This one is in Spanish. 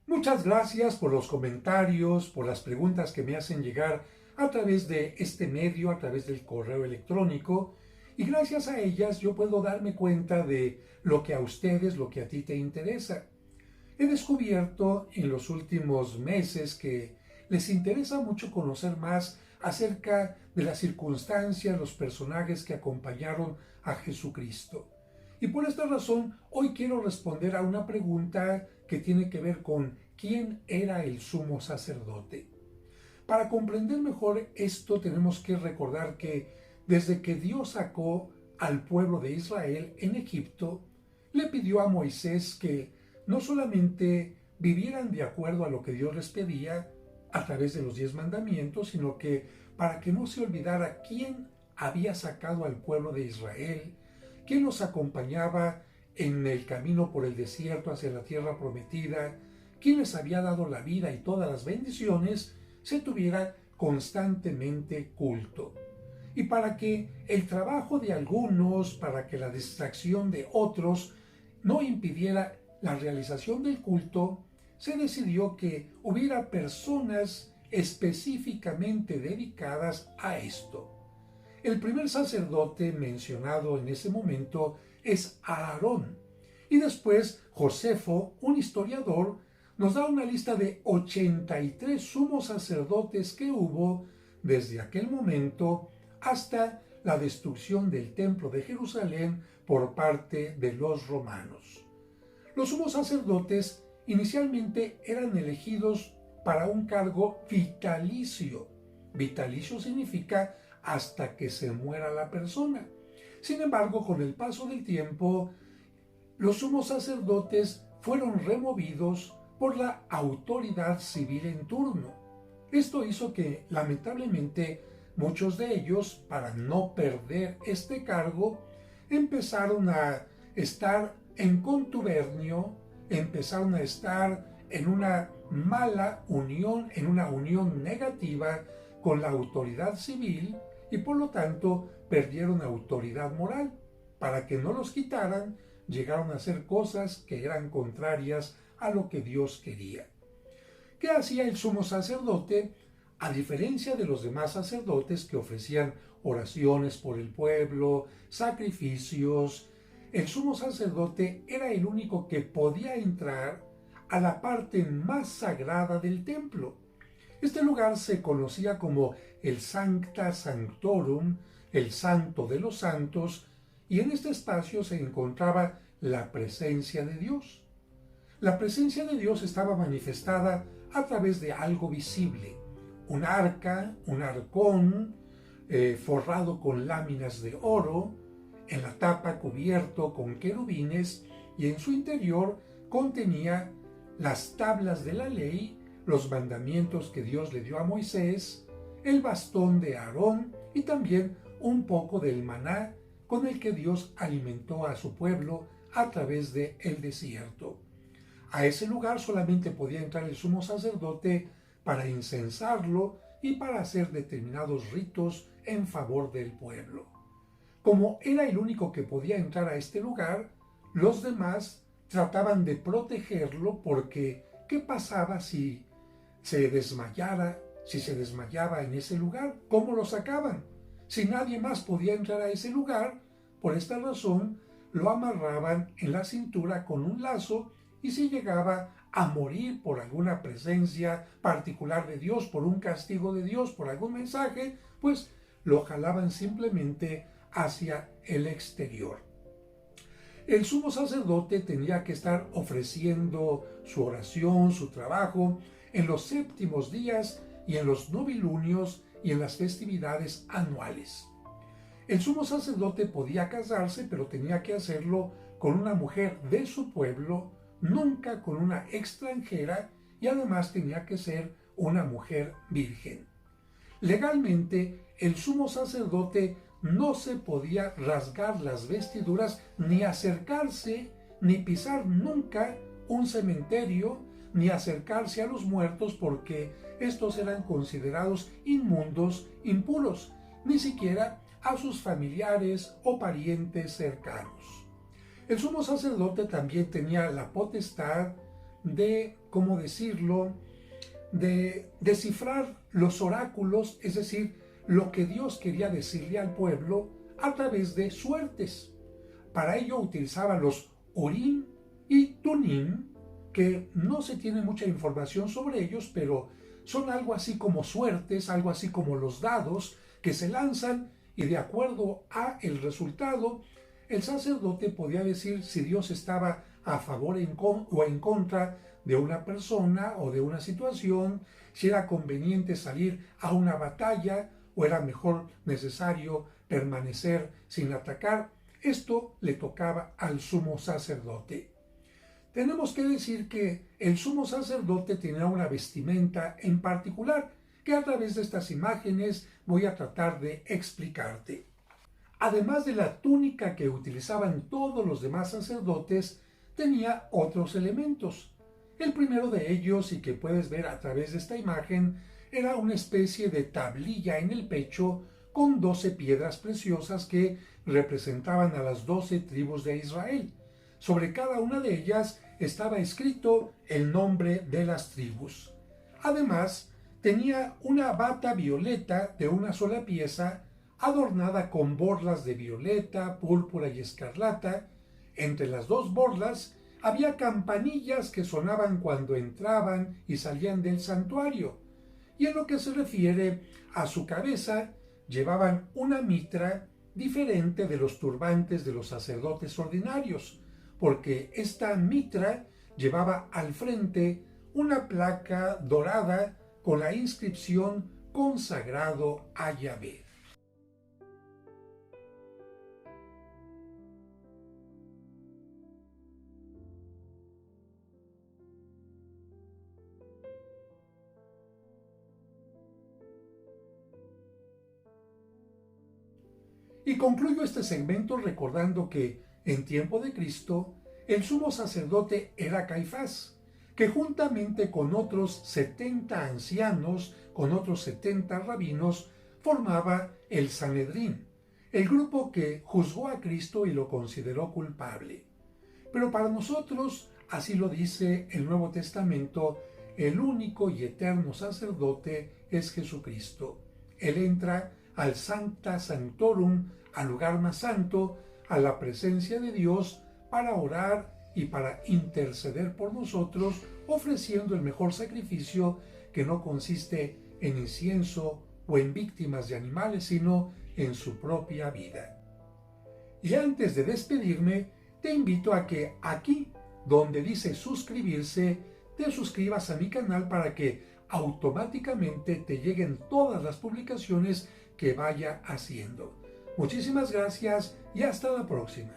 Muchas gracias por los comentarios, por las preguntas que me hacen llegar a través de este medio, a través del correo electrónico, y gracias a ellas yo puedo darme cuenta de lo que a ustedes, lo que a ti te interesa. He descubierto en los últimos meses que les interesa mucho conocer más acerca de las circunstancias, los personajes que acompañaron a Jesucristo. Y por esta razón, hoy quiero responder a una pregunta que tiene que ver con quién era el sumo sacerdote. Para comprender mejor esto, tenemos que recordar que desde que Dios sacó al pueblo de Israel en Egipto, le pidió a Moisés que no solamente vivieran de acuerdo a lo que Dios les pedía a través de los 10 mandamientos, sino que para que no se olvidara quién había sacado al pueblo de Israel, quién los acompañaba en el camino por el desierto hacia la tierra prometida, quién les había dado la vida y todas las bendiciones, se tuviera constantemente culto. Y para que el trabajo de algunos, para que la distracción de otros no impidiera la realización del culto, se decidió que hubiera personas específicamente dedicadas a esto. El primer sacerdote mencionado en ese momento es Aarón, y después Josefo, un historiador, nos da una lista de 83 sumos sacerdotes que hubo desde aquel momento hasta la destrucción del templo de Jerusalén por parte de los romanos. Los sumos sacerdotes inicialmente eran elegidos para un cargo vitalicio. Vitalicio significa hasta que se muera la persona. Sin embargo, con el paso del tiempo, los sumos sacerdotes fueron removidos por la autoridad civil en turno. Esto hizo que, lamentablemente, muchos de ellos, para no perder este cargo, empezaron a estar en contubernio, empezaron a estar en una mala unión, en una unión negativa con la autoridad civil, y por lo tanto perdieron autoridad moral. Para que no los quitaran, llegaron a hacer cosas que eran contrarias a lo que Dios quería. ¿Qué hacía el sumo sacerdote? A diferencia de los demás sacerdotes que ofrecían oraciones por el pueblo, sacrificios, el sumo sacerdote era el único que podía entrar a la parte más sagrada del templo. Este lugar se conocía como el Sancta Sanctorum, el Santo de los Santos, y en este espacio se encontraba la presencia de Dios. La presencia de Dios estaba manifestada a través de algo visible, un arca, un arcón, forrado con láminas de oro, en la tapa cubierto con querubines, y en su interior contenía las tablas de la ley, los mandamientos que Dios le dio a Moisés, el bastón de Aarón y también un poco del maná con el que Dios alimentó a su pueblo a través del desierto. A ese lugar solamente podía entrar el sumo sacerdote para incensarlo y para hacer determinados ritos en favor del pueblo. Como era el único que podía entrar a este lugar, los demás trataban de protegerlo porque ¿qué pasaba si se desmayara, si se desmayaba en ese lugar? ¿Cómo lo sacaban? Si nadie más podía entrar a ese lugar, por esta razón lo amarraban en la cintura con un lazo, y si llegaba a morir por alguna presencia particular de Dios, por un castigo de Dios, por algún mensaje, pues lo jalaban simplemente hacia el exterior. El sumo sacerdote tenía que estar ofreciendo su oración, su trabajo, en los séptimos días y en los novilunios y en las festividades anuales. El sumo sacerdote podía casarse, pero tenía que hacerlo con una mujer de su pueblo, nunca con una extranjera, y además tenía que ser una mujer virgen. Legalmente, el sumo sacerdote no se podía rasgar las vestiduras, ni acercarse, ni pisar nunca un cementerio, ni acercarse a los muertos, porque estos eran considerados inmundos, impuros, ni siquiera a sus familiares o parientes cercanos. El sumo sacerdote también tenía la potestad de, ¿cómo decirlo?, de descifrar los oráculos, es decir, lo que Dios quería decirle al pueblo a través de suertes. Para ello utilizaba los Urim y Tumim, que no se tiene mucha información sobre ellos, pero son algo así como suertes, algo así como los dados que se lanzan y de acuerdo a el resultado, el sacerdote podía decir si Dios estaba a favor o en contra de una persona o de una situación, si era conveniente salir a una batalla o era mejor necesario permanecer sin atacar. Esto le tocaba al sumo sacerdote. Tenemos que decir que el sumo sacerdote tenía una vestimenta en particular, que a través de estas imágenes voy a tratar de explicarte. Además de la túnica que utilizaban todos los demás sacerdotes, tenía otros elementos. El primero de ellos, y que puedes ver a través de esta imagen, era una especie de tablilla en el pecho con 12 piedras preciosas que representaban a las 12 tribus de Israel. Sobre cada una de ellas estaba escrito el nombre de las tribus. Además, tenía una bata violeta de una sola pieza, adornada con borlas de violeta, púrpura y escarlata. Entre las dos borlas había campanillas que sonaban cuando entraban y salían del santuario. Y en lo que se refiere a su cabeza, llevaban una mitra diferente de los turbantes de los sacerdotes ordinarios, porque esta mitra llevaba al frente una placa dorada con la inscripción Consagrado a Yahvé. Y concluyo este segmento recordando que, en tiempo de Cristo, el sumo sacerdote era Caifás, que juntamente con otros 70 ancianos, con otros 70 rabinos, formaba el Sanedrín, el grupo que juzgó a Cristo y lo consideró culpable. Pero para nosotros, así lo dice el Nuevo Testamento, el único y eterno sacerdote es Jesucristo. Él entra al Sancta Sanctorum, al lugar más santo, a la presencia de Dios, para orar y para interceder por nosotros, ofreciendo el mejor sacrificio, que no consiste en incienso o en víctimas de animales, sino en su propia vida. Y antes de despedirme, te invito a que aquí, donde dice suscribirse, te suscribas a mi canal para que automáticamente te lleguen todas las publicaciones que vaya haciendo. Muchísimas gracias y hasta la próxima.